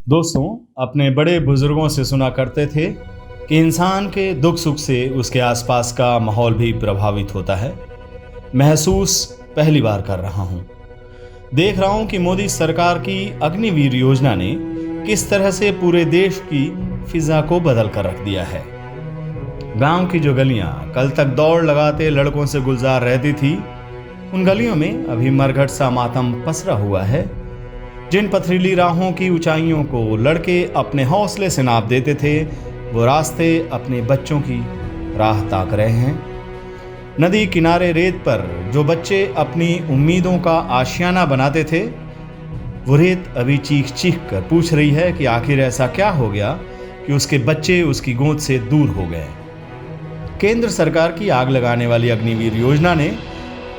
दोस्तों, अपने बड़े बुजुर्गों से सुना करते थे कि इंसान के दुख सुख से उसके आसपास का माहौल भी प्रभावित होता है। महसूस पहली बार कर रहा हूँ। देख रहा हूँ कि मोदी सरकार की अग्निवीर योजना ने किस तरह से पूरे देश की फिजा को बदल कर रख दिया है। गांव की जो गलियां कल तक दौड़ लगाते लड़कों से गुलजार रहती थी, उन गलियों में अभी मरघट सा मातम पसरा हुआ है। जिन पथरीली राहों की ऊंचाइयों को लड़के अपने हौसले से नाप देते थे, वो रास्ते अपने बच्चों की राह ताक रहे हैं। नदी किनारे रेत पर जो बच्चे अपनी उम्मीदों का आशियाना बनाते थे, वो रेत अभी चीख चीख कर पूछ रही है कि आखिर ऐसा क्या हो गया कि उसके बच्चे उसकी गोद से दूर हो गए। केंद्र सरकार की आग लगाने वाली अग्निवीर योजना ने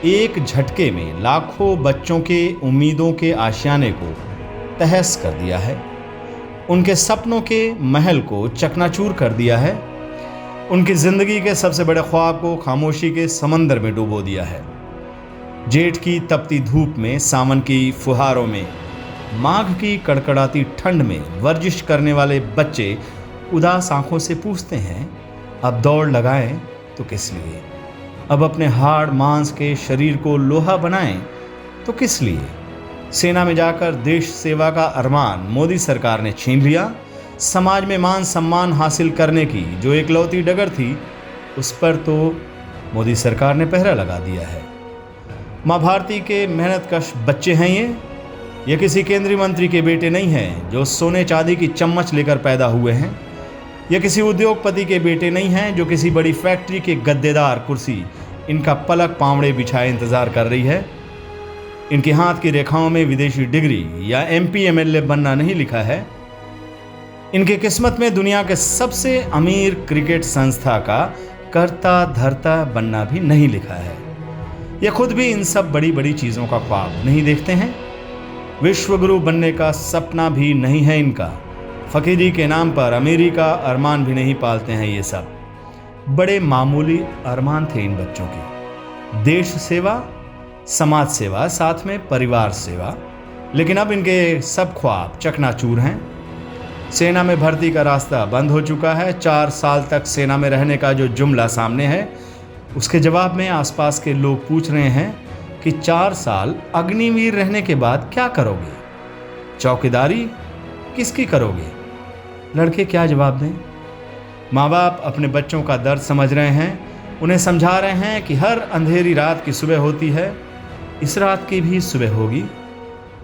एक झटके में लाखों बच्चों के उम्मीदों के आशियाने को तहस कर दिया है। उनके सपनों के महल को चकनाचूर कर दिया है। उनकी जिंदगी के सबसे बड़े ख्वाब को खामोशी के समंदर में डुबो दिया है। जेठ की तपती धूप में, सावन की फुहारों में, माघ की कड़कड़ाती ठंड में वर्जिश करने वाले बच्चे उदास आंखों से पूछते हैं, अब दौड़ लगाएं तो किस लिए? अब अपने हाड़ मांस के शरीर को लोहा बनाएं तो किस लिए? सेना में जाकर देश सेवा का अरमान मोदी सरकार ने छीन लिया। समाज में मान सम्मान हासिल करने की जो एकलौती डगर थी, उस पर तो मोदी सरकार ने पहरा लगा दिया है। माँ भारती के मेहनतकश बच्चे हैं ये किसी केंद्रीय मंत्री के बेटे नहीं हैं जो सोने चांदी की चम्मच लेकर पैदा हुए हैं। ये किसी उद्योगपति के बेटे नहीं हैं जो किसी बड़ी फैक्ट्री के गद्देदार कुर्सी इनका पलक पावड़े बिछाए इंतजार कर रही है। इनके हाथ की रेखाओं में विदेशी डिग्री या एमपी एमएलए बनना नहीं लिखा है। इनके किस्मत में दुनिया के सबसे अमीर क्रिकेट संस्था का कर्ता धर्ता बनना भी नहीं लिखा है। ये खुद भी इन सब बड़ी बड़ी चीज़ों का ख्वाब नहीं देखते हैं। विश्वगुरु बनने का सपना भी नहीं है इनका। फकीरी के नाम पर अमीरी का अरमान भी नहीं पालते हैं। ये सब बड़े मामूली अरमान थे इन बच्चों के। देश सेवा, समाज सेवा, साथ में परिवार सेवा। लेकिन अब इनके सब ख्वाब चकनाचूर हैं। सेना में भर्ती का रास्ता बंद हो चुका है। 4 साल तक सेना में रहने का जो जुमला सामने है, उसके जवाब में आसपास के लोग पूछ रहे हैं कि 4 साल अग्निवीर रहने के बाद क्या करोगे? चौकीदारी किसकी करोगे? लड़के क्या जवाब दें? माँ बाप अपने बच्चों का दर्द समझ रहे हैं। उन्हें समझा रहे हैं कि हर अंधेरी रात की सुबह होती है, इस रात की भी सुबह होगी।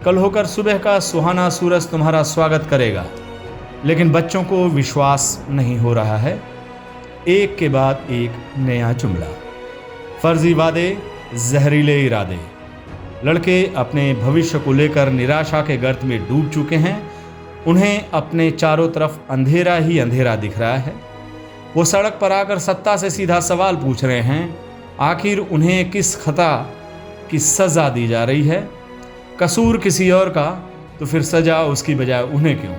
कल होकर सुबह का सुहाना सूरज तुम्हारा स्वागत करेगा। लेकिन बच्चों को विश्वास नहीं हो रहा है। एक के बाद एक नया जुमला, फर्जी वादे, जहरीले इरादे। लड़के अपने भविष्य को लेकर निराशा के गर्त में डूब चुके हैं। उन्हें अपने चारों तरफ अंधेरा ही अंधेरा दिख रहा है। वो सड़क पर आकर सत्ता से सीधा सवाल पूछ रहे हैं, आखिर उन्हें किस खता की सज़ा दी जा रही है? कसूर किसी और का तो फिर सज़ा उसकी बजाय उन्हें क्यों?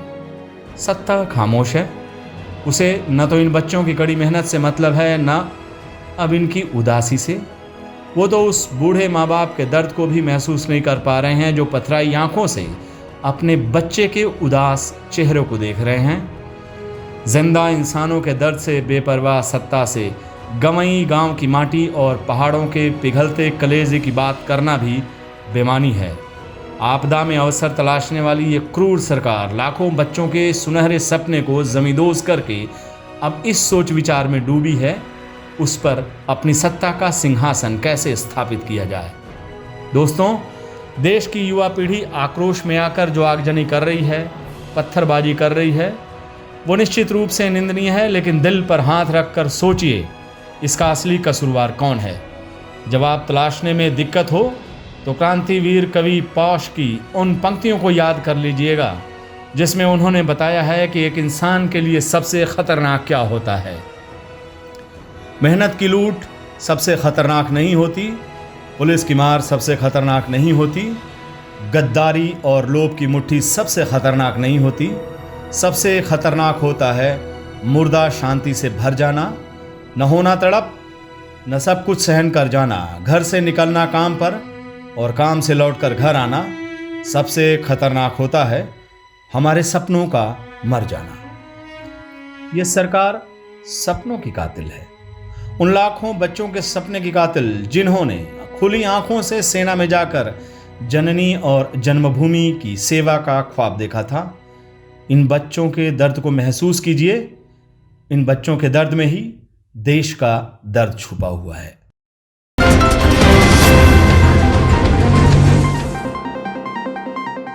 सत्ता खामोश है। उसे न तो इन बच्चों की कड़ी मेहनत से मतलब है, न अब इनकी उदासी से। वो तो उस बूढ़े माँ बाप के दर्द को भी महसूस नहीं कर पा रहे हैं जो पथराई आंखों से अपने बच्चे के उदास चेहरों को देख रहे हैं। जिंदा इंसानों के दर्द से बेपरवाह सत्ता से गंवई गांव की माटी और पहाड़ों के पिघलते कलेजे की बात करना भी बेमानी है। आपदा में अवसर तलाशने वाली ये क्रूर सरकार लाखों बच्चों के सुनहरे सपने को जमींदोज करके अब इस सोच विचार में डूबी है, उस पर अपनी सत्ता का सिंहासन कैसे स्थापित किया जाए। दोस्तों, देश की युवा पीढ़ी आक्रोश में आकर जो आगजनी कर रही है, पत्थरबाजी कर रही है, वो निश्चित रूप से निंदनीय है। लेकिन दिल पर हाथ रखकर सोचिए, इसका असली कसूरवार कौन है? जवाब तलाशने में दिक्कत हो तो क्रांतिवीर कवि पौष की उन पंक्तियों को याद कर लीजिएगा जिसमें उन्होंने बताया है कि एक इंसान के लिए सबसे खतरनाक क्या होता है। मेहनत की लूट सबसे खतरनाक नहीं होती, पुलिस की मार सबसे खतरनाक नहीं होती, गद्दारी और लोभ की मुट्ठी सबसे खतरनाक नहीं होती। सबसे खतरनाक होता है मुर्दा शांति से भर जाना, न होना तड़प, न सब कुछ सहन कर जाना, घर से निकलना काम पर और काम से लौटकर घर आना। सबसे खतरनाक होता है हमारे सपनों का मर जाना। यह सरकार सपनों की कातिल है, उन लाखों बच्चों के सपने की कातिल जिन्होंने खुली आंखों से सेना में जाकर जननी और जन्मभूमि की सेवा का ख्वाब देखा था। इन बच्चों के दर्द को महसूस कीजिए। इन बच्चों के दर्द में ही देश का दर्द छुपा हुआ है।